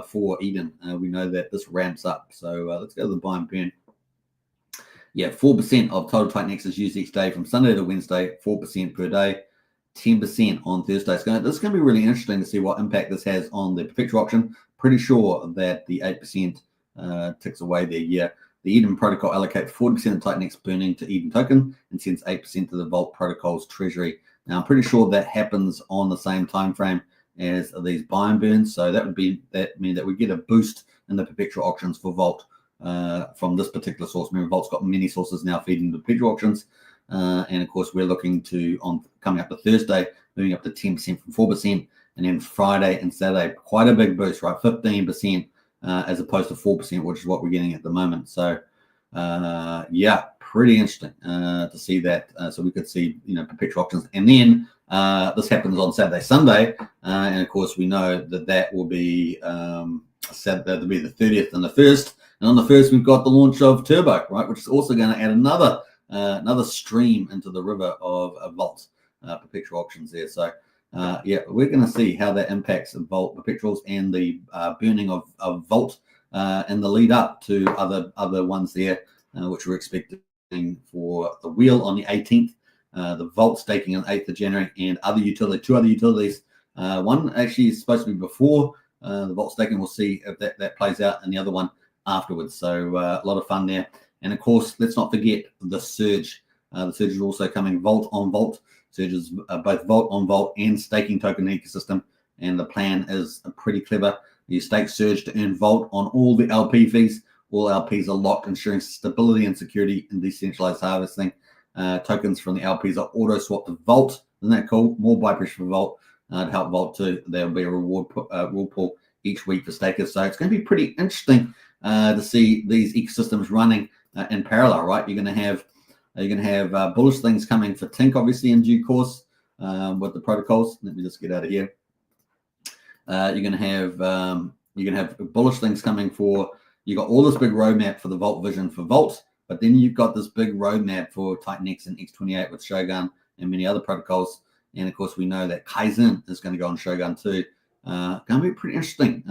for Eden, we know that this ramps up. So let's go to the buy and burn. 4% of total TitanX is used each day from Sunday to Wednesday, 4% per day, 10% on Thursday. This is going to be really interesting to see what impact this has on the perpetual auction. Pretty sure that the 8% ticks away there. The Eden protocol allocates 40% of TitanX burning to Eden token and sends 8% to the Vault protocol's treasury. Now, I'm pretty sure that happens on the same time frame as these buy and burns. So that would mean that we get a boost in the perpetual auctions for Vault from this particular source. Remember, Vault's got many sources now feeding the perpetual auctions. And of course, we're looking to, on coming up to Thursday, moving up to 10% from 4%. And then Friday and Saturday, quite a big boost, right? 15%. As opposed to 4%, which is what we're getting at the moment. So, pretty interesting to see that. So we could see, perpetual auctions, and then this happens on Saturday, Sunday, and of course we know that will be Saturday. That'll be the 30th and the 1st, and on the 1st we've got the launch of Turbo, right, which is also going to add another stream into the river of Vault perpetual auctions there. So. We're going to see how that impacts Vault perpetuals and the burning of Vault and the lead up to other ones there, which we're expecting for the wheel on the 18th, the Vault staking on 8th of January, and two other utilities. One actually is supposed to be before the Vault staking. We'll see if that plays out, and the other one afterwards. So a lot of fun there. And of course, let's not forget the Surge. The Surge is also coming Vault on Vault. Surge is both Vault on Vault and staking token ecosystem, and the plan is pretty clever. You stake Surge to earn Vault on all the LP fees. All LPs are locked, ensuring stability and security in decentralized harvesting. Tokens from the LPs are auto swapped to Vault. Isn't that cool? More buy pressure for Vault to help Vault too. There'll be a reward pool each week for stakers. So it's going to be pretty interesting to see these ecosystems running in parallel, right? You're going to have bullish things coming for Tink, obviously, in due course with the protocols. Let me just get out of here. You're going to have bullish things coming for. You got all this big roadmap for the Vault vision for Vault, but then you've got this big roadmap for TitanX and X28 with Shogun and many other protocols. And of course, we know that Kaizen is going to go on Shogun too. Going to be pretty interesting.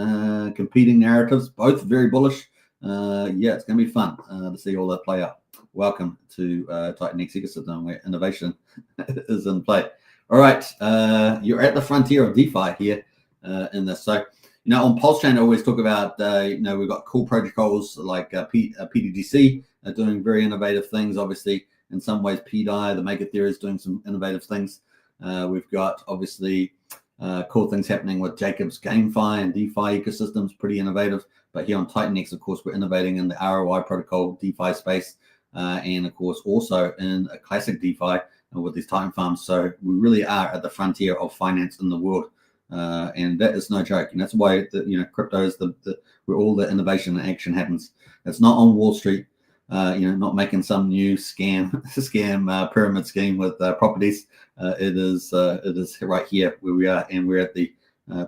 Competing narratives, both very bullish. It's going to be fun to see all that play out. Welcome to TitanX ecosystem, where innovation is in play. All right, you're at the frontier of DeFi here in this. So, on Pulsechain, I always talk about, we've got cool protocols like PDDC doing very innovative things. Obviously, in some ways, PDI, the Maker Theory, is doing some innovative things. We've got, obviously, cool things happening with Jacob's GameFi and DeFi ecosystems, pretty innovative. But here on TitanX, of course, we're innovating in the ROI protocol DeFi space, and, of course, also in a classic DeFi with these Titan farms. So we really are at the frontier of finance in the world, and that is no joke. And that's why crypto is where all the innovation and action happens. It's not on Wall Street, not making some new scam pyramid scheme with properties. It is right here where we are, and we're at the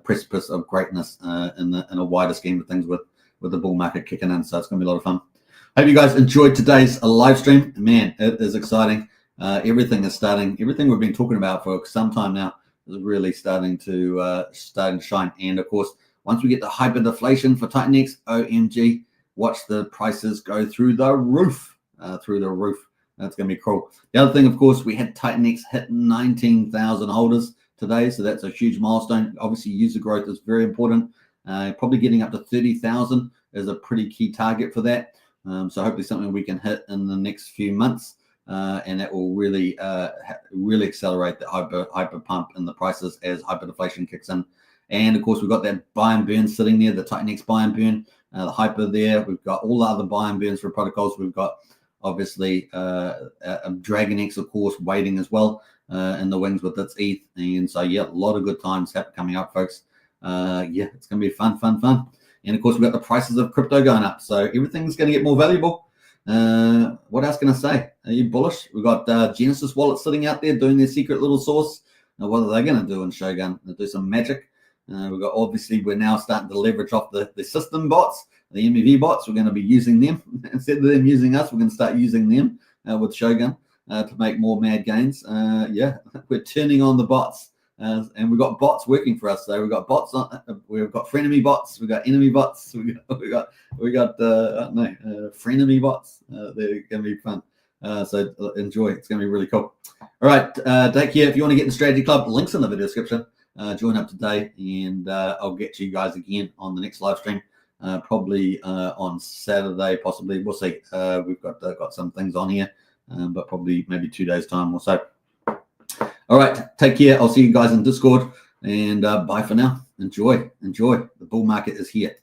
precipice of greatness in a wider scheme of things with the bull market kicking in. So it's going to be a lot of fun. Hope you guys enjoyed today's live stream. Man, it is exciting. Everything we've been talking about for some time now is really starting to shine. And of course, once we get the hyper deflation for TitanX, OMG, watch the prices go through the roof. That's going to be cool. The other thing, of course, we had TitanX hit 19,000 holders today, so that's a huge milestone. Obviously, user growth is very important. Probably getting up to 30,000 is a pretty key target for that. So hopefully something we can hit in the next few months. And that will really accelerate the hyper pump in the prices as hyperdeflation kicks in. And of course, we've got that buy and burn sitting there, the TitanX buy and burn, the hyper there. We've got all the other buy and burns for protocols. We've got obviously DragonX, of course, waiting as well in the wings with its ETH. And so, yeah, a lot of good times coming up, folks. It's going to be fun. And of course, we've got the prices of crypto going up. So everything's going to get more valuable. What else can I say? Are you bullish? We've got Genesis Wallet sitting out there doing their secret little sauce. Now, what are they going to do in Shogun? They'll do some magic. We're now starting to leverage off the system bots, the MEV bots. We're going to be using them. Instead of them using us, we're going to start using them with Shogun to make more mad gains. We're turning on the bots. And we've got bots working for us. So we've got bots we've got frenemy bots, we've got enemy bots, we got frenemy bots. They're gonna be fun. So enjoy. It's gonna be really cool. All right, take care. If you want to get in the strategy club, links in the video description. Join up today, and I'll get to you guys again on the next live stream. Probably on Saturday, possibly. We'll see. We've got some things on here, but probably maybe 2 days time or so. All right, take care. I'll see you guys in Discord, and bye for now. Enjoy. The bull market is here.